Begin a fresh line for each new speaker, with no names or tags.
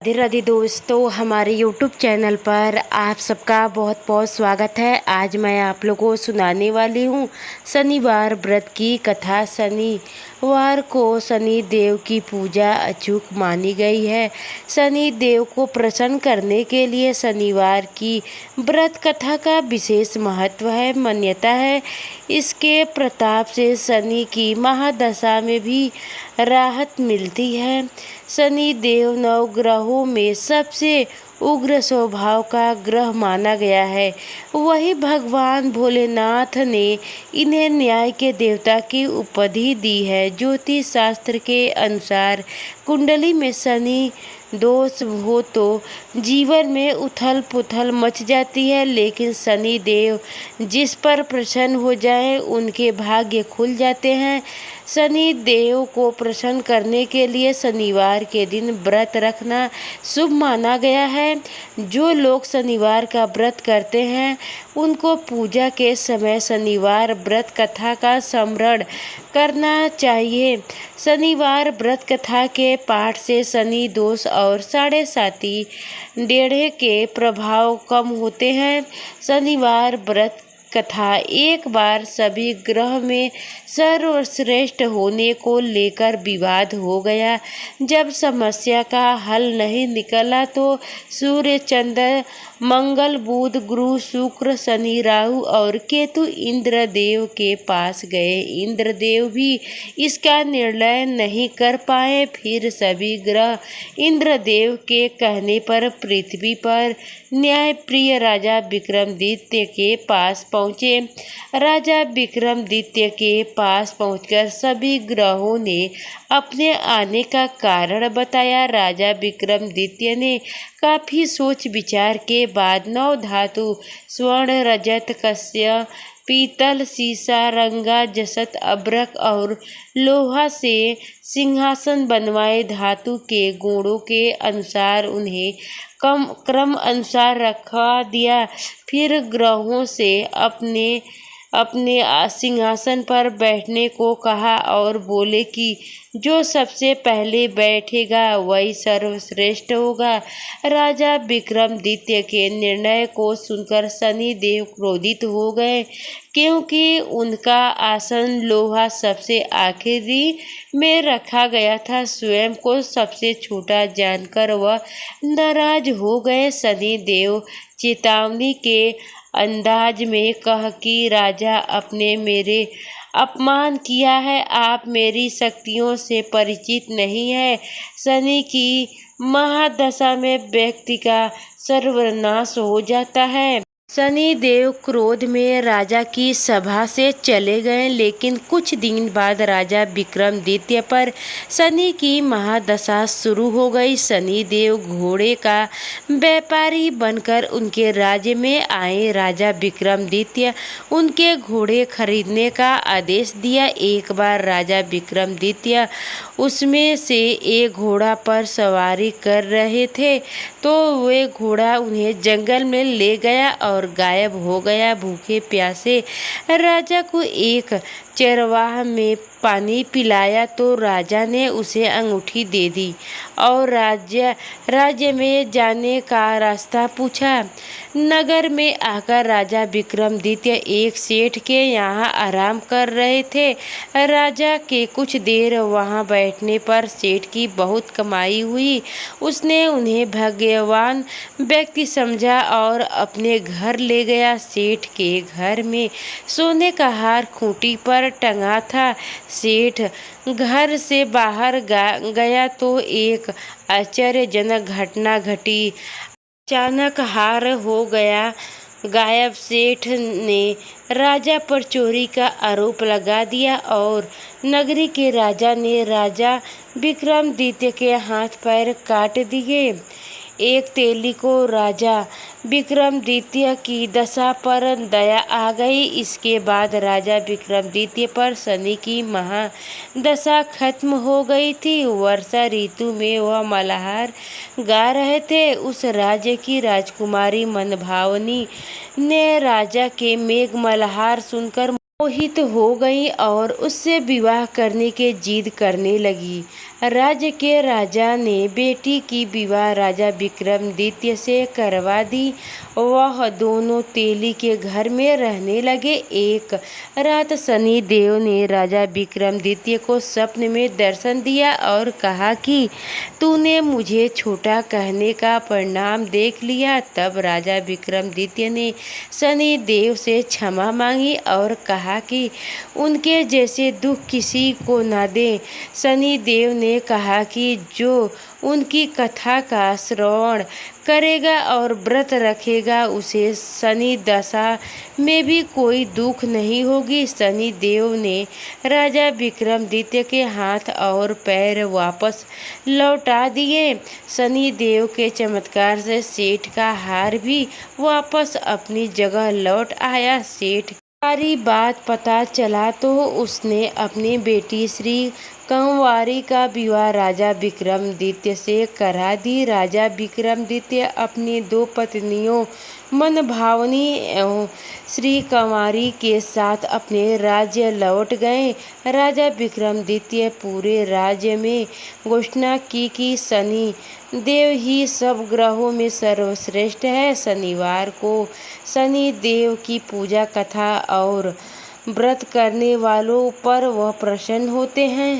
राधे राधे दोस्तों, हमारे YouTube channel पर आप सबका बहुत बहुत स्वागत है। आज मैं आप लोगों को सुनाने वाली हूँ शनिवार व्रत की कथा। शनिवार को शनि देव की पूजा अचूक मानी गई है। शनि देव को प्रसन्न करने के लिए शनिवार की व्रत कथा का विशेष महत्व है, मान्यता है। इसके प्रताप से शनि की महादशा में भी राहत मिलती है। शनि देव नवग्रहों में सबसे उग्र स्वभाव का ग्रह माना गया है। वही भगवान भोलेनाथ ने इन्हें न्याय के देवता की उपाधि दी है। ज्योतिष शास्त्र के अनुसार कुंडली में शनि दोष हो तो जीवन में उथल पुथल मच जाती है, लेकिन शनि देव जिस पर प्रसन्न हो जाए उनके भाग्य खुल जाते हैं। शनि देव को प्रसन्न करने के लिए शनिवार के दिन व्रत रखना शुभ माना गया है। जो लोग शनिवार का व्रत करते हैं उनको पूजा के समय शनिवार व्रत कथा का स्मरण करना चाहिए। शनिवार व्रत कथा के पाठ से शनि दोष और साढ़े साती डेढ़े के प्रभाव कम होते हैं। शनिवार व्रत कथा एक बार सभी ग्रह में सर्वश्रेष्ठ होने को लेकर विवाद हो गया। जब समस्या का हल नहीं निकला तो सूर्य, चंद्र, मंगल, बुध, गुरु, शुक्र, शनि, राहु और केतु इंद्रदेव के पास गए। इंद्रदेव भी इसका निर्णय नहीं कर पाए। फिर सभी ग्रह इंद्रदेव के कहने पर पृथ्वी पर न्यायप्रिय राजा विक्रमादित्य के पास पहुँचे। राजा विक्रमादित्य के पास पहुंचकर सभी ग्रहों ने अपने आने का कारण बताया। राजा विक्रमादित्य ने काफी सोच विचार के बाद 9 धातु स्वर्ण, रजत, कस्य, पीतल, सीसा, रंगा, जसत, अब्रक और लोहा से सिंहासन बनवाए। धातु के गुणों के अनुसार उन्हें क्रम अनुसार रखा दिया। फिर ग्रहों से अपने सिंहासन पर बैठने को कहा और बोले कि जो सबसे पहले बैठेगा वही सर्वश्रेष्ठ होगा। राजा विक्रमादित्य के निर्णय को सुनकर शनि देव क्रोधित हो गए, क्योंकि उनका आसन लोहा सबसे आखिरी में रखा गया था। स्वयं को सबसे छोटा जानकर वह नाराज हो गए। शनि देव चेतावनी के अंदाज में कहा कि राजा, आपने मेरे अपमान किया है, आप मेरी शक्तियों से परिचित नहीं है। शनि की महादशा में व्यक्ति का सर्वनाश हो जाता है। शनि देव क्रोध में राजा की सभा से चले गए, लेकिन कुछ दिन बाद राजा विक्रमादित्य पर शनि की महादशा शुरू हो गई। शनि देव घोड़े का व्यापारी बनकर उनके राज्य में आए। राजा विक्रमादित्य उनके घोड़े खरीदने का आदेश दिया। एक बार राजा विक्रमादित्य उसमें से एक घोड़ा पर सवारी कर रहे थे तो वे घोड़ा उन्हें जंगल में ले गया और गायब हो गया। भूखे प्यासे राजा को एक चरवाहा में पानी पिलाया तो राजा ने उसे अंगूठी दे दी और राज्य में जाने का रास्ता पूछा। नगर में आकर राजा विक्रमादित्य एक सेठ के यहाँ आराम कर रहे थे। राजा के कुछ देर वहाँ बैठने पर सेठ की बहुत कमाई हुई। उसने उन्हें भाग्यवान व्यक्ति समझा और अपने घर ले गया। सेठ के घर में सोने का हार खूंटी पर टंगा था। सेठ घर से बाहर गया तो एक आश्चर्यजनक घटना घटी। अचानक हार हो गया गायब। सेठ ने राजा पर चोरी का आरोप लगा दिया और नगरी के राजा ने राजा विक्रमादित्य के हाथ पैर काट दिए। एक तेली को राजा विक्रमादित्य की दशा पर दया आ गई। इसके बाद राजा विक्रमादित्य पर शनि की महादशा खत्म हो गई थी। वर्षा ऋतु में वह मल्हार गा रहे थे। उस राज्य की राजकुमारी मनभावनी ने राजा के मेघ मल्हार सुनकर मोहित हो गई और उससे विवाह करने की जिद करने लगी। राज्य के राजा ने बेटी की विवाह राजा विक्रमादित्य से करवा दी। वह दोनों तेली के घर में रहने लगे। एक रात शनि देव ने राजा विक्रमादित्य को स्वप्न में दर्शन दिया और कहा कि तूने मुझे छोटा कहने का परिणाम देख लिया। तब राजा विक्रमादित्य ने शनि देव से क्षमा मांगी और कहा कि उनके जैसे दुख किसी को न दे। शनि देव ने कहा कि जो उनकी कथा का श्रवण करेगा और व्रत रखेगा उसे शनि दशा में भी कोई दुख नहीं होगी। शनि देव ने राजा विक्रमादित्य के हाथ और पैर वापस लौटा दिए। शनि देव के चमत्कार से सेठ का हार भी वापस अपनी जगह लौट आया। सेठ सारी बात पता चला तो उसने अपनी बेटी श्री कंवारी का विवाह राजा विक्रमादित्य से करा दी। राजा विक्रमादित्य अपनी दो पत्नियों मनभावनी श्री कंवारी के साथ अपने राज्य लौट गए। राजा विक्रमादित्य पूरे राज्य में घोषणा की कि शनि देव ही सब ग्रहों में सर्वश्रेष्ठ है। शनिवार को शनि देव की पूजा कथा और व्रत करने वालों पर वह प्रसन्न होते हैं।